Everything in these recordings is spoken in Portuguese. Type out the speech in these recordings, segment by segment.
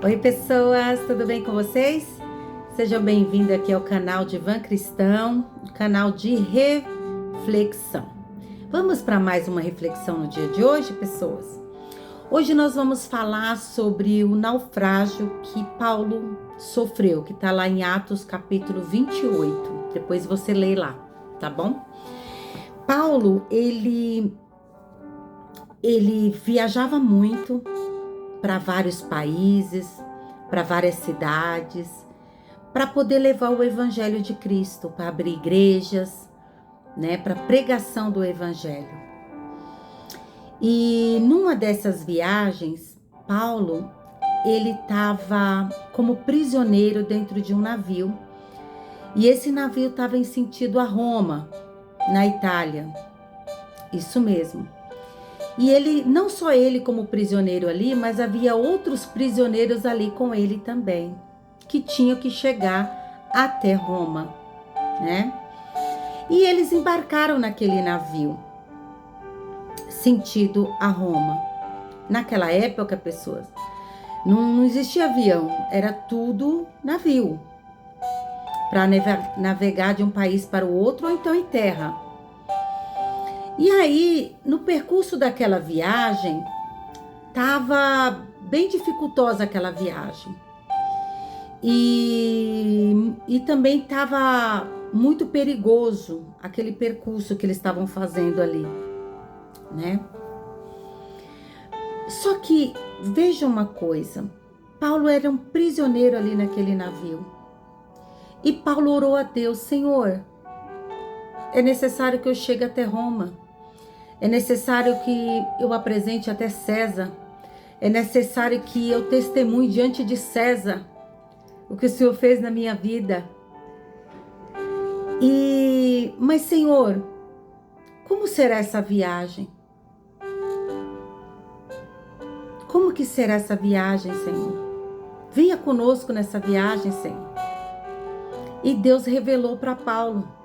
Oi pessoas, tudo bem com vocês? Sejam bem-vindos aqui ao canal Divã Cristão, canal de reflexão. Vamos para mais uma reflexão no dia de hoje, pessoas? Hoje nós vamos falar sobre o naufrágio que Paulo sofreu, que está lá em Atos capítulo 28. Depois você lê lá, tá bom? Paulo, ele viajava muito para vários países, para várias cidades, para poder levar o evangelho de Cristo, para abrir igrejas, né, para pregação do evangelho. E numa dessas viagens, Paulo, ele estava como prisioneiro dentro de um navio. E esse navio estava em sentido a Roma, na Itália. Isso mesmo. E ele, não só ele como prisioneiro ali, mas havia outros prisioneiros ali com ele também, que tinham que chegar até Roma, né? E eles embarcaram naquele navio, sentido a Roma. Naquela época, pessoas, não existia avião, era tudo navio, para navegar de um país para o outro ou então em terra. E aí, no percurso daquela viagem, estava bem dificultosa aquela viagem. E também estava muito perigoso aquele percurso que eles estavam fazendo ali, né? Só que, veja uma coisa, Paulo era um prisioneiro ali naquele navio. E Paulo orou a Deus: Senhor, é necessário que eu chegue até Roma. É necessário que eu apresente até César. É necessário que eu testemunhe diante de César o que o Senhor fez na minha vida. Mas Senhor, como será essa viagem? Como que será essa viagem, Senhor? Venha conosco nessa viagem, Senhor. E Deus revelou para Paulo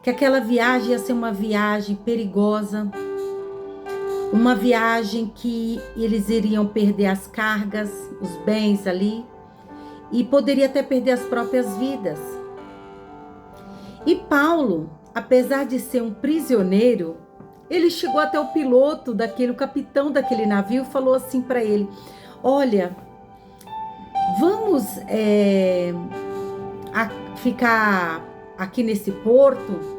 que aquela viagem ia ser uma viagem perigosa, uma viagem que eles iriam perder as cargas, os bens ali, e poderia até perder as próprias vidas. E Paulo, apesar de ser um prisioneiro, ele chegou até o piloto o capitão daquele navio, e falou assim para ele: olha, vamos ficar aqui nesse porto.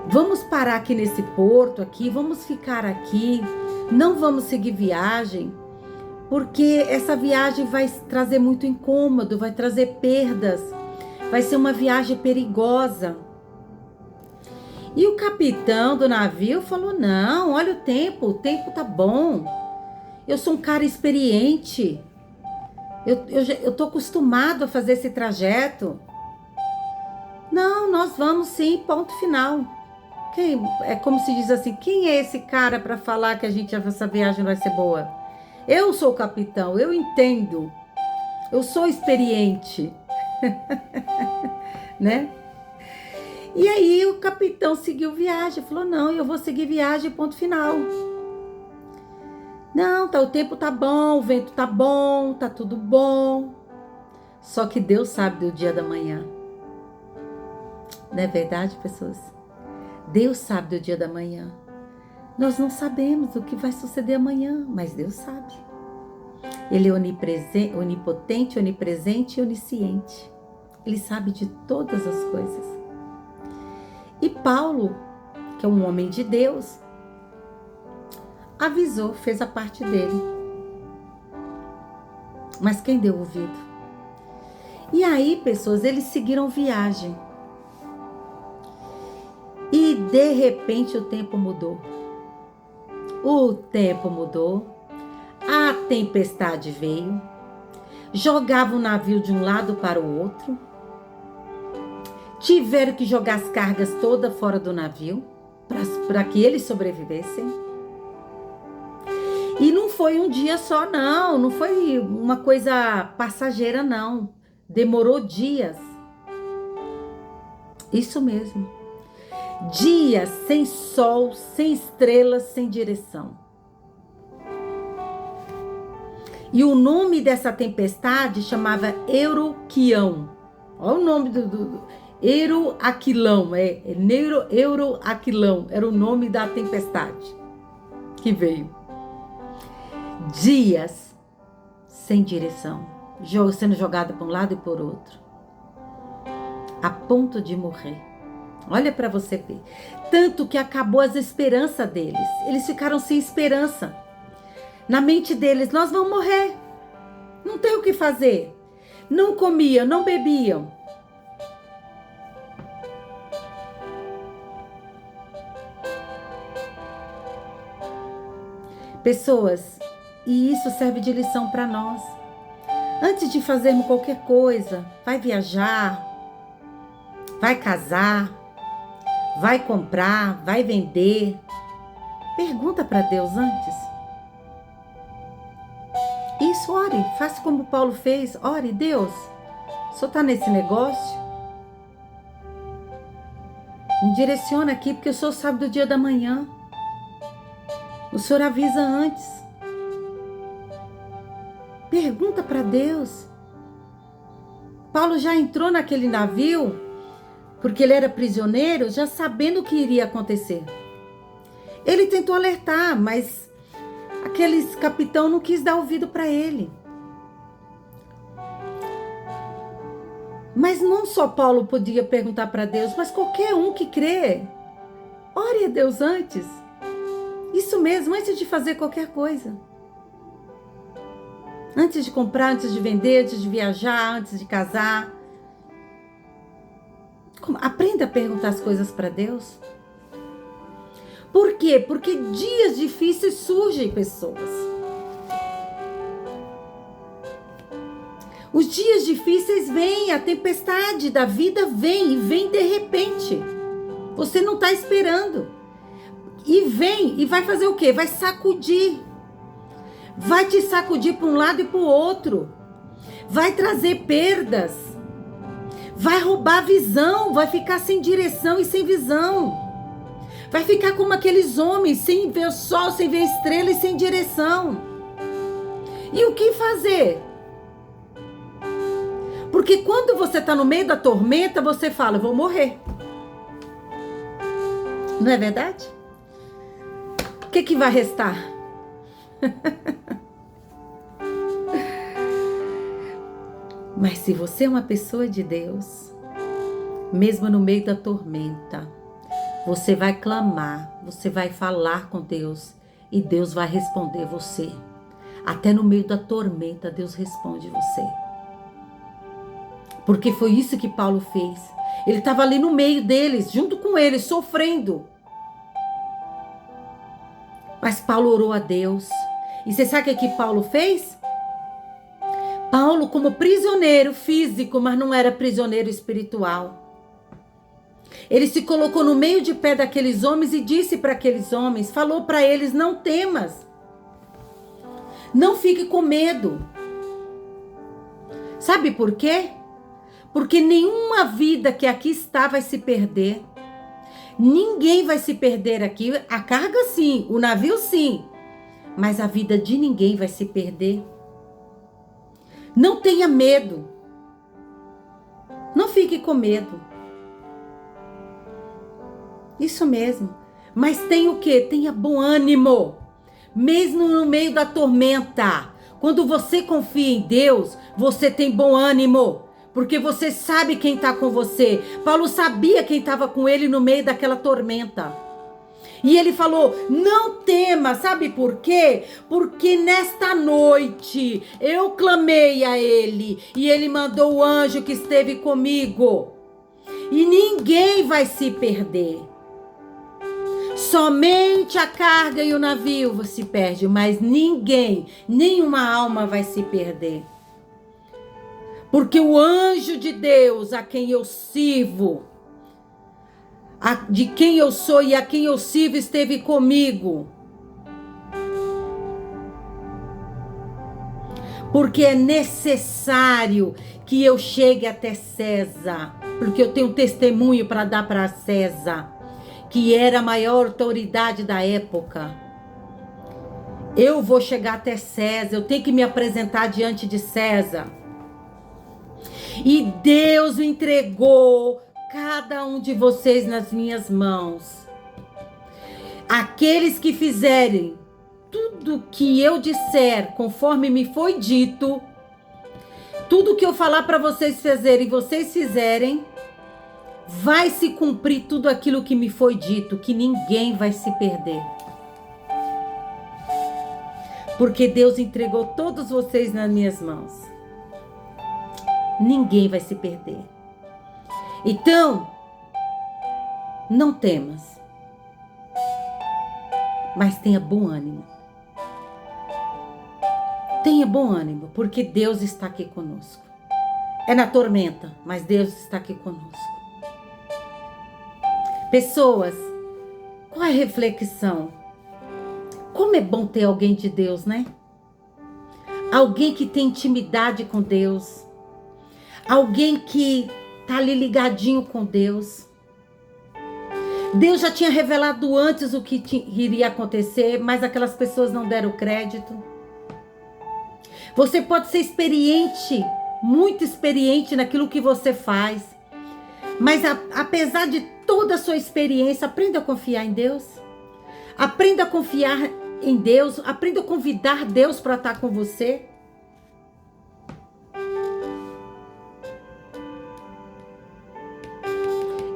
Vamos parar aqui nesse porto aqui, vamos ficar aqui, não vamos seguir viagem, porque essa viagem vai trazer muito incômodo, vai trazer perdas, vai ser uma viagem perigosa. E o capitão do navio falou: não, olha o tempo tá bom, eu sou um cara experiente, eu tô acostumado a fazer esse trajeto. Não, nós vamos sim, ponto final. É como se diz assim: quem é esse cara para falar que essa viagem vai ser boa? Eu sou o capitão, eu entendo, eu sou experiente, né? E aí o capitão seguiu viagem, falou: não, eu vou seguir viagem, ponto final. Não, o tempo tá bom, o vento tá bom, tá tudo bom. Só que Deus sabe do dia da manhã. Não é verdade, pessoas? Deus sabe do dia da manhã. Nós não sabemos o que vai suceder amanhã, mas Deus sabe. Ele é onipotente, onipresente e onisciente. Ele sabe de todas as coisas. E Paulo, que é um homem de Deus, avisou, fez a parte dele. Mas quem deu ouvido? E aí, pessoas, eles seguiram viagem. E de repente o tempo mudou. O tempo mudou. A tempestade veio. Jogava o navio de um lado para o outro. Tiveram que jogar as cargas todas fora do navio para que eles sobrevivessem. E não foi um dia só, não. Não foi uma coisa passageira, não. Demorou dias. Isso mesmo. Dias sem sol, sem estrelas, sem direção. E o nome dessa tempestade chamava Euroquião. Olha o nome do Euroaquilão, Euroaquilão, era o nome da tempestade que veio. Dias sem direção, sendo jogada para um lado e por outro, a ponto de morrer. Olha para você ver. Tanto que acabou as esperanças deles. Eles ficaram sem esperança. Na mente deles, nós vamos morrer. Não tem o que fazer. Não comiam, não bebiam. Pessoas, e isso serve de lição para nós. Antes de fazermos qualquer coisa, vai viajar, vai casar, vai comprar, vai vender, pergunta para Deus antes. Isso, ore, faça como Paulo fez, ore, Deus, o Senhor está nesse negócio? Me direciona aqui, porque o Senhor sabe do dia da manhã. O Senhor avisa antes. Pergunta para Deus. Paulo já entrou naquele navio, porque ele era prisioneiro, já sabendo o que iria acontecer. Ele tentou alertar, mas aquele capitão não quis dar ouvido para ele. Mas não só Paulo podia perguntar para Deus, mas qualquer um que crê. Ore a Deus antes. Isso mesmo, antes de fazer qualquer coisa. Antes de comprar, antes de vender, antes de viajar, antes de casar. Aprenda a perguntar as coisas para Deus. Por quê? Porque dias difíceis surgem, pessoas. Os dias difíceis vêm, a tempestade da vida vem e vem de repente. Você não está esperando. E vem e vai fazer o quê? Vai sacudir. Vai te sacudir para um lado e para o outro. Vai trazer perdas. Vai roubar a visão. Vai ficar sem direção e sem visão. Vai ficar como aqueles homens, sem ver o sol, sem ver a estrela e sem direção. E o que fazer? Porque quando você está no meio da tormenta, você fala, vou morrer. Não é verdade? O que vai restar? Mas se você é uma pessoa de Deus, mesmo no meio da tormenta, você vai clamar, você vai falar com Deus e Deus vai responder você. Até no meio da tormenta, Deus responde você. Porque foi isso que Paulo fez. Ele estava ali no meio deles, junto com eles, sofrendo. Mas Paulo orou a Deus. E você sabe o que Paulo fez? Paulo, como prisioneiro físico, mas não era prisioneiro espiritual. Ele se colocou no meio de pé daqueles homens e disse para aqueles homens, falou para eles, não temas. Não fique com medo. Sabe por quê? Porque nenhuma vida que aqui está vai se perder. Ninguém vai se perder aqui. A carga sim, o navio sim. Mas a vida de ninguém vai se perder. Não tenha medo. Não fique com medo. Isso mesmo. Mas tenha o quê? Tenha bom ânimo. Mesmo no meio da tormenta. Quando você confia em Deus, você tem bom ânimo. Porque você sabe quem está com você. Paulo sabia quem estava com ele no meio daquela tormenta. E ele falou, não tema, sabe por quê? Porque nesta noite eu clamei a ele. E ele mandou o anjo que esteve comigo. E ninguém vai se perder. Somente a carga e o navio se perde. Mas ninguém, nenhuma alma vai se perder. Porque o anjo de Deus, a quem eu sirvo, de quem eu sou e a quem eu sirvo, esteve comigo. Porque é necessário que eu chegue até César. Porque eu tenho testemunho para dar para César, que era a maior autoridade da época. Eu vou chegar até César, eu tenho que me apresentar diante de César. E Deus entregou cada um de vocês nas minhas mãos. Aqueles que fizerem tudo que eu disser, conforme me foi dito, tudo que eu falar para vocês fazerem, vocês fizerem, vai se cumprir tudo aquilo que me foi dito, que ninguém vai se perder. Porque Deus entregou todos vocês nas minhas mãos. Ninguém vai se perder. Então, não temas, mas tenha bom ânimo. Tenha bom ânimo, porque Deus está aqui conosco. É na tormenta, mas Deus está aqui conosco. Pessoas, qual é a reflexão? Como é bom ter alguém de Deus, né? Alguém que tem intimidade com Deus. Alguém que tá ali ligadinho com Deus. Deus já tinha revelado antes o que iria acontecer, mas aquelas pessoas não deram crédito. Você pode ser experiente, muito experiente naquilo que você faz. Mas apesar de toda a sua experiência, aprenda a confiar em Deus. Aprenda a confiar em Deus. Aprenda a convidar Deus para estar com você.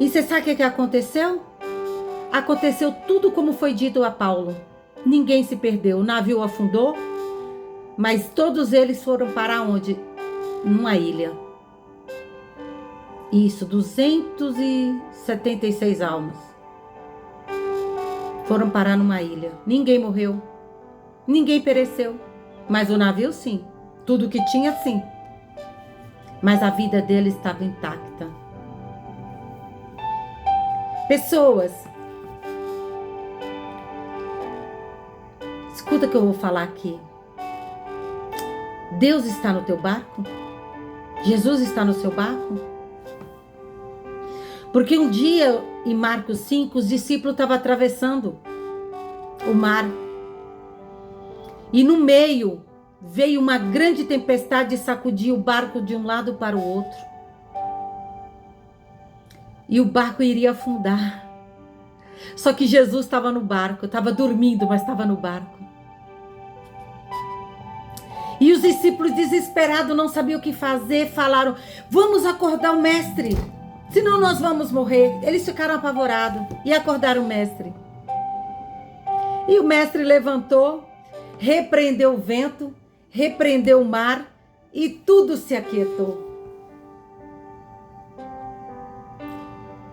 E você sabe o que aconteceu? Aconteceu tudo como foi dito a Paulo. Ninguém se perdeu. O navio afundou, mas todos eles foram para onde? Numa ilha. Isso, 276 almas. Foram parar numa ilha. Ninguém morreu. Ninguém pereceu. Mas o navio sim. Tudo que tinha sim. Mas a vida deles estava intacta. Pessoas, escuta o que eu vou falar aqui. Deus está no teu barco? Jesus está no seu barco? Porque um dia, em Marcos 5, os discípulos estavam atravessando o mar. E no meio veio uma grande tempestade e sacudiu o barco de um lado para o outro. E o barco iria afundar. Só que Jesus estava no barco, estava dormindo, mas estava no barco. E os discípulos desesperados, não sabiam o que fazer, falaram: vamos acordar o mestre, senão nós vamos morrer. Eles ficaram apavorados e acordaram o mestre. E o mestre levantou, repreendeu o vento, repreendeu o mar e tudo se aquietou.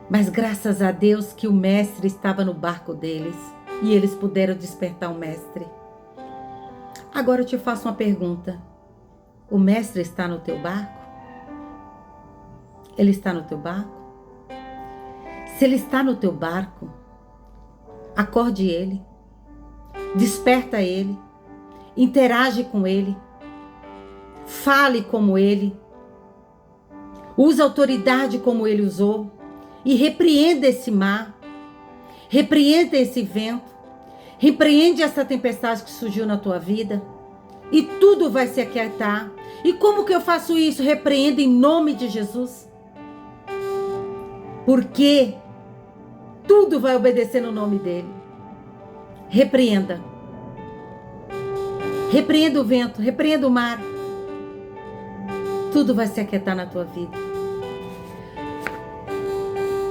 Mas graças a Deus que o mestre estava no barco deles e eles puderam despertar o mestre. Agora eu te faço uma pergunta. O mestre está no teu barco? Ele está no teu barco? Se ele está no teu barco, acorde ele, desperta ele, interage com ele, fale como ele, use autoridade como ele usou. E repreenda esse mar, repreenda esse vento, repreende essa tempestade que surgiu na tua vida e tudo vai se aquietar. E como que eu faço isso? Repreenda em nome de Jesus. Porque tudo vai obedecer no nome dele. Repreenda. Repreenda o vento, repreenda o mar. Tudo vai se aquietar na tua vida.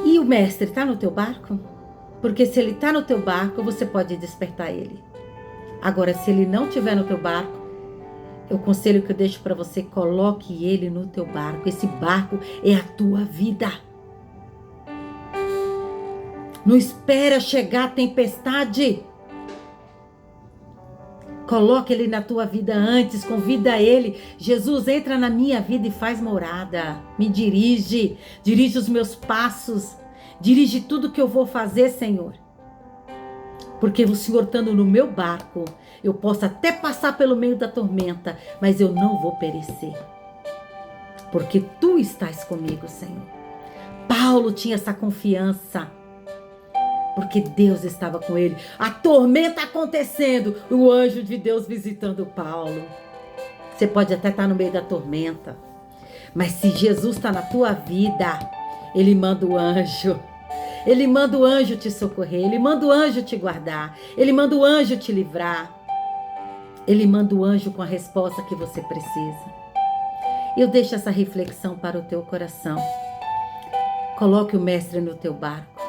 E o mestre está no teu barco? Porque se ele está no teu barco, você pode despertar ele. Agora, se ele não estiver no teu barco, o conselho que eu deixo para você, coloque ele no teu barco. Esse barco é a tua vida. Não espera chegar a tempestade. Coloque ele na tua vida antes, convida ele. Jesus, entra na minha vida e faz morada. Me dirige os meus passos. Dirige tudo que eu vou fazer, Senhor. Porque o Senhor estando no meu barco, eu posso até passar pelo meio da tormenta, mas eu não vou perecer. Porque tu estás comigo, Senhor. Paulo tinha essa confiança. porque Deus estava com ele. A tormenta acontecendo, o anjo de Deus visitando Paulo. Você pode até estar no meio da tormenta, mas se Jesus está na tua vida, ele manda o anjo. Ele manda o anjo te socorrer, ele manda o anjo te guardar, ele manda o anjo te livrar. Ele manda o anjo com a resposta que você precisa. Eu deixo essa reflexão para o teu coração. Coloque o mestre no teu barco.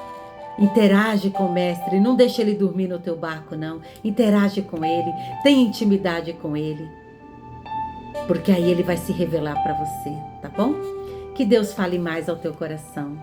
Interage com o mestre, não deixe ele dormir no teu barco, não. Interage com ele, tenha intimidade com ele, porque aí ele vai se revelar para você, tá bom? Que Deus fale mais ao teu coração.